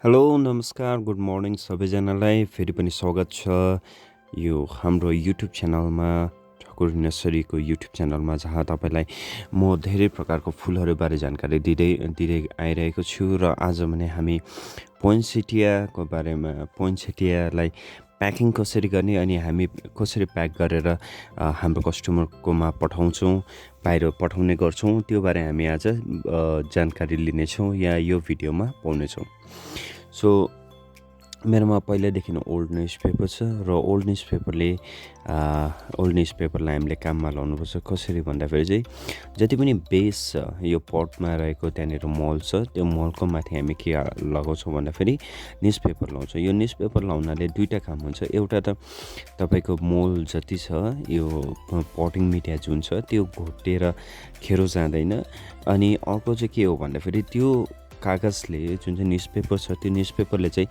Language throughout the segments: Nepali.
हेलो नमस्कार गुड मर्निङ सबैजनालाई फेरि पनि स्वागत छ यो हाम्रो युट्युब च्यानलमा ठाकुर नर्सरीको युट्युब च्यानलमा जहाँ तपाईँलाई म धेरै प्रकारको फुलहरूबारे जानकारी दिँदै आइरहेको छु र आज भने हामी पोइन्सेटियाको बारेमा पोइन्सेटियालाई प्याकिङ कसरी गर्ने अनि हामी कसरी प्याक गरेर हाम्रो कस्टमरकोमा पठाउँछौँ बाहिर पठाउने गर्छौँ त्यो बारे हामी आज जानकारी लिनेछौँ या यो भिडियोमा पाउनेछौँ। सो मेरोमा पहिल्यैदेखि ओल्ड न्युज पेपर छ र ओल्ड न्युज पेपरलाई हामीले काममा लाउनुपर्छ। कसरी भन्दाखेरि चाहिँ जति पनि बेस छ यो पटमा रहेको त्यहाँनिर मल छ त्यो मलको माथि हामी के लगाउँछौँ भन्दाखेरि न्युज पेपर लाउँछौँ। यो न्युज पेपर लाउनाले दुईवटा काम हुन्छ। एउटा त तपाईँको मल जति छ यो पटिङ मिडिया जुन छ त्यो घोटेर खेरो जाँदैन। अनि अर्को चाहिँ के हो भन्दाखेरि त्यो कागजले जुन चाहिँ न्युज पेपर छ त्यो न्युज पेपरले चाहिँ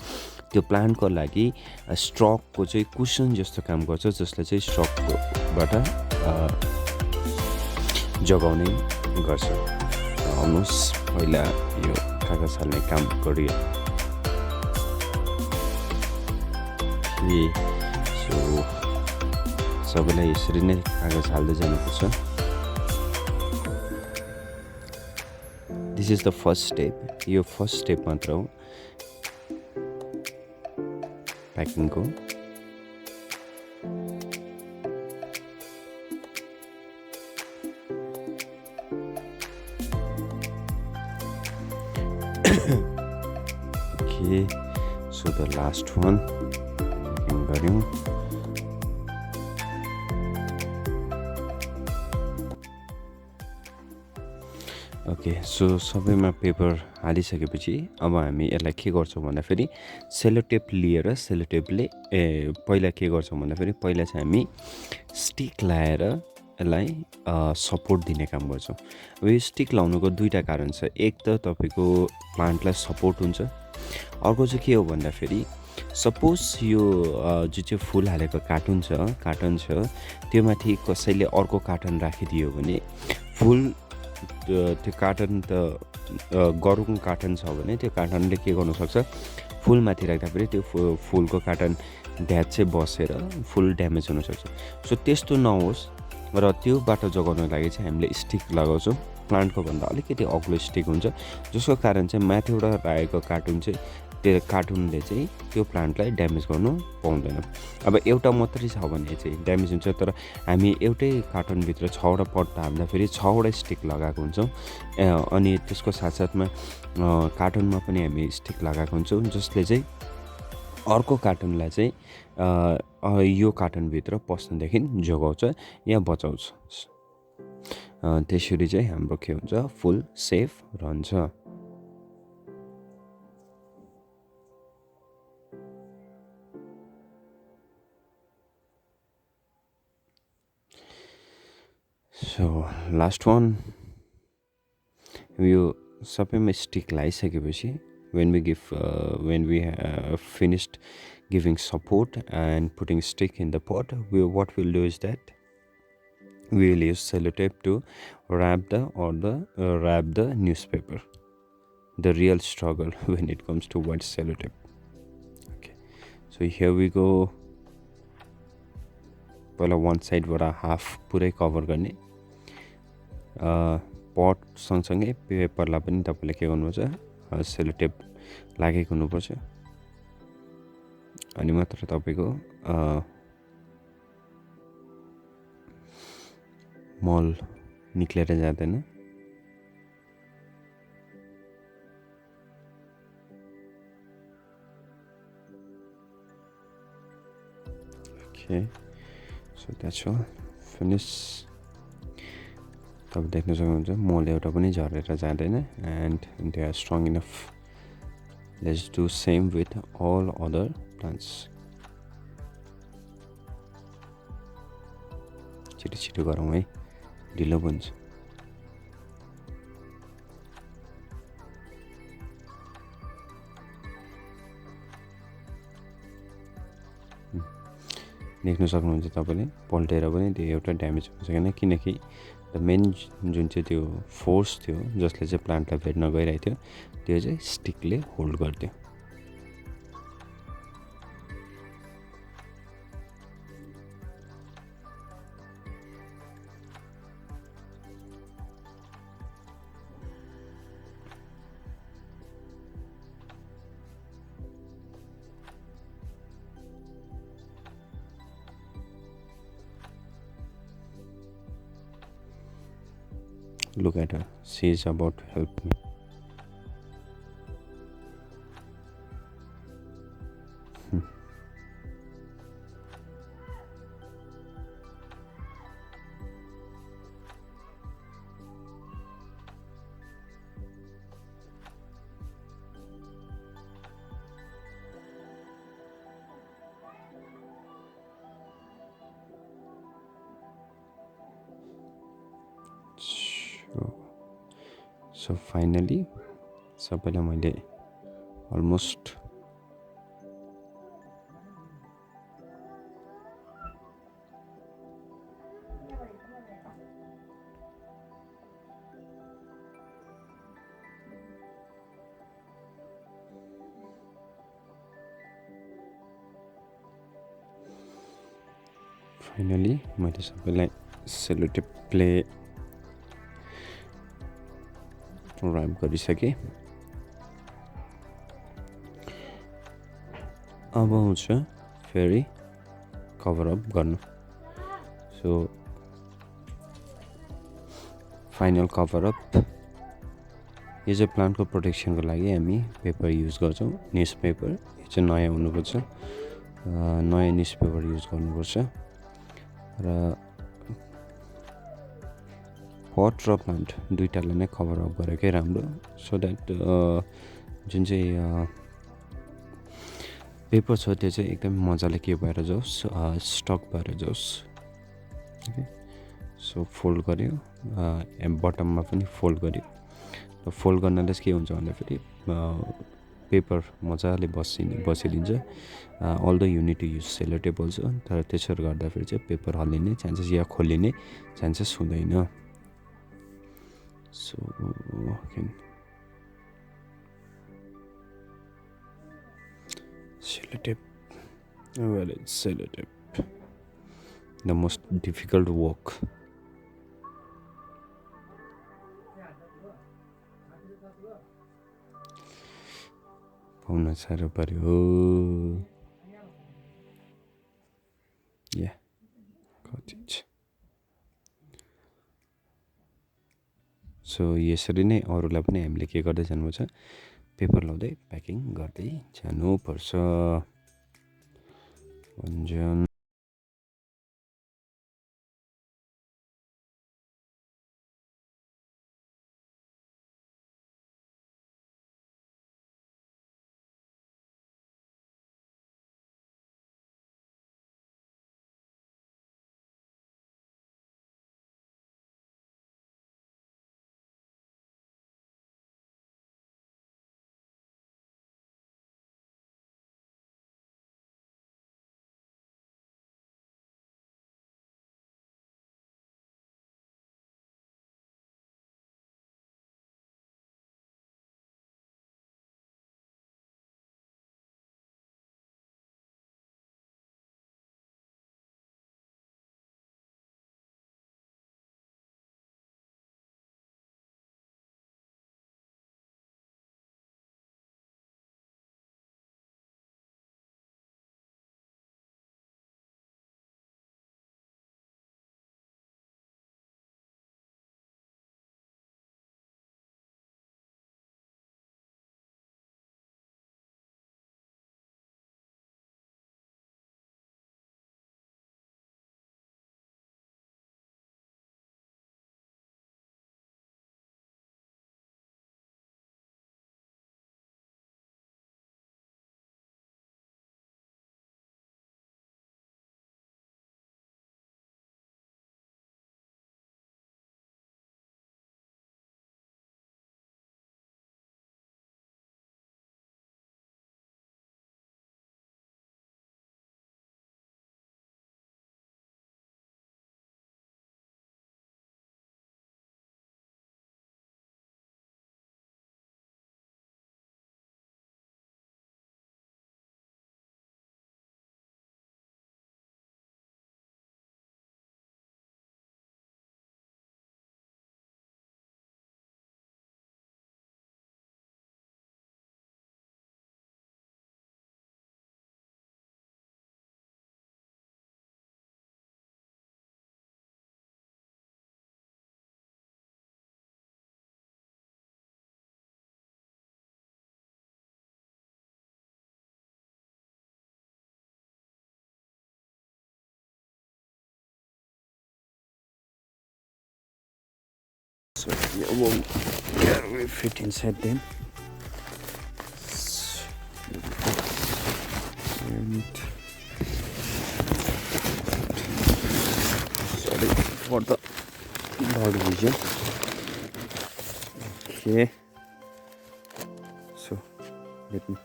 त्यो प्लान्टको लागि स्टकको चाहिँ कुसन जस्तो काम गर्छ, जसले चाहिँ स्टकबाट जगाउने गर्छ। आउनुहोस् पहिला यो कागज हाल्ने काम गरियो। सो सबैलाई यसरी नै कागज हाल्दै जानुपर्छ। This is the first step. यो फर्स्ट स्टेप मात्र हो प्याकिङको। Okay so the last one packing गऱ्यौँ। ओके सो सबैमा पेपर हालिसकेपछि अब हामी यसलाई के गर्छौँ भन्दाखेरि सेलोटेप लिएर सेलोटेपले पहिला के गर्छौँ भन्दाखेरि पहिला चाहिँ हामी स्टिक लाएर यसलाई सपोर्ट दिने काम गर्छौँ। अब यो स्टिक लाउनुको दुईवटा कारण छ। एक त तपाईँको प्लान्टलाई सपोर्ट हुन्छ, अर्को चाहिँ के हो भन्दाखेरि सपोज यो जुन चाहिँ फुल हालेको कार्टुन छ त्यो माथि कसैले अर्को कार्टन राखिदियो भने फुल त्यो कार्टन त गरुङ कार्टन छ भने त्यो कार्टनले के गर्नुसक्छ, फुलमाथि राख्दाखेरि त्यो फुलको कार्टन ढ्याच चाहिँ बसेर फुल ड्यामेज हुनसक्छ। सो त्यस्तो नहोस् र त्यो बाटो जोगाउनको लागि चाहिँ हामीले स्टिक लगाउँछौँ। प्लान्टको भन्दा अलिकति अग्लो स्टिक हुन्छ, जसको कारण चाहिँ माथिबाट राखेको कार्टुन चाहिँ त्यो कार्टुनले चाहिँ त्यो प्लान्टलाई ड्यामेज गर्नु पाउँदैन। अब एउटा मात्रै छ भने चाहिँ ड्यामेज हुन्छ, तर हामी एउटै कार्टुनभित्र 6वटा पट हाल्दाखेरि 6वटा स्टिक लगाएको हुन्छौँ। अनि त्यसको साथसाथमा कार्टुनमा पनि हामी स्टिक लगाएको हुन्छौँ, जसले चाहिँ अर्को कार्टुनलाई चाहिँ यो कार्टुनभित्र पस्नदेखि जोगाउँछ या बचाउँछ। त्यसरी चाहिँ हाम्रो के हुन्छ, फुल सेफ रहन्छ। सो लास्ट वान यो सबैमा स्टिक लगाइसकेपछि when we finished giving support and putting stick in the pot, what we'll do is that we will use sellotape to wrap the newspaper. The real struggle when it comes to what sellotape. Okay, so here we go. पहिला one side बाट हाफ पुरै कभर गर्ने। पट सँगसँगै पेपरलाई पनि तपाईँले के गर्नुपर्छ, सेलोटेप लागेको हुनुपर्छ। अनि मात्र तपाईँको मल निक्लेर जाँदैन। Okay so that's all finish. तपाईँ देख्न सक्नुहुन्छ मल एउटा पनि झरेर जाँदैन and they are strong enough. Let's do same with all other plants. छिटो गरौँ है, ढिलो हुन्छ। देख्न सक्नुहुन्छ तपाईँले पल्टेर पनि त्यो एउटा ड्यामेज हुन सकेन, किनकि द मेन जुन चाहिँ त्यो फोर्स थियो जसले चाहिँ प्लान्टलाई भेट्न गइरहेको थियो त्यो चाहिँ स्टिकले होल्ड गर्थ्यो। Look at her. She is about to help me. So finally सबैलाई मैले almost मैले सबैलाई सेलोटेपले ऱ्याप गरिसकेँ। अब आउँछ फेरि कभर अप गर्नु। सो फाइनल कभर अप यो चाहिँ प्लान्टको प्रोटेक्सनको लागि हामी पेपर युज गर्छौँ। न्युज पेपर यो चाहिँ नयाँ हुनुपर्छ, नयाँ न्युज पेपर युज गर्नुपर्छ र पट र प्लान्ट दुइटालाई नै कभर अप गरेकै राम्रो, सो द्याट जुन चाहिँ पेपर छ त्यो चाहिँ एकदम मजाले के भएर जाओस्, स्टक भएर जाओस्। ओके, सो फोल्ड गऱ्यो, बटममा पनि फोल्ड गऱ्यो। र फोल्ड गर्नाले चाहिँ के हुन्छ भन्दाखेरि पेपर मजाले बसिदिन्छ। Although you need to use cello tape also, तर त्यसरी गर्दाखेरि चाहिँ पेपर हल्लिने चान्सेस या खोलिने चान्सेस हुँदैन। So cello tape, well, it's cello tape, the most difficult work. पाउन साह्रो पर्यो। या कति छ। सो यसरी नै अरूलाई पनि हामीले के गर्दै जानुपर्छ, पेपर लाउँदै प्याकिङ गर्दै जानुपर्छ। अन्जन So here we fit inside them. And sorry for the loud vision. Okay, so let me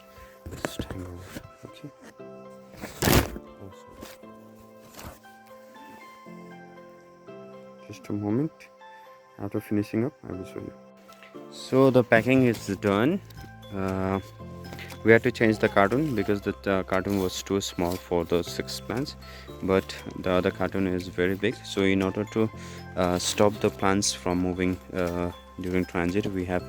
stand over. Okay. Just a moment. After finishing up, I will show you. So the packing is done. We had to change the cartoon because the cartoon was too small for the 6 plants, but the other cartoon is very big. So in order to stop the plants from moving during transit, we have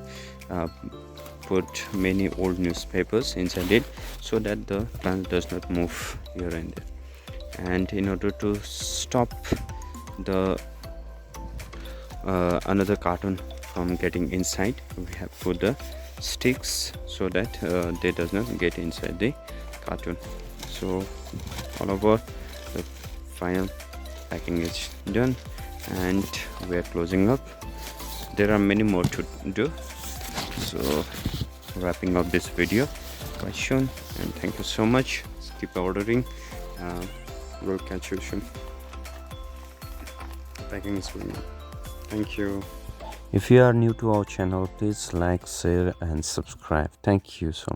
put many old newspapers inside it so that the plant does not move here and there. And in order to stop the another cartoon from getting inside, we have put the sticks so that they does not get inside the cartoon. So all over, the final packing is done and we are closing up. There are many more to do, so wrapping up this video quite soon, and thank you so much. Keep ordering. We'll catch you soon. The packing is going on. Thank you. If you are new to our channel, please like, share and subscribe. Thank you so much.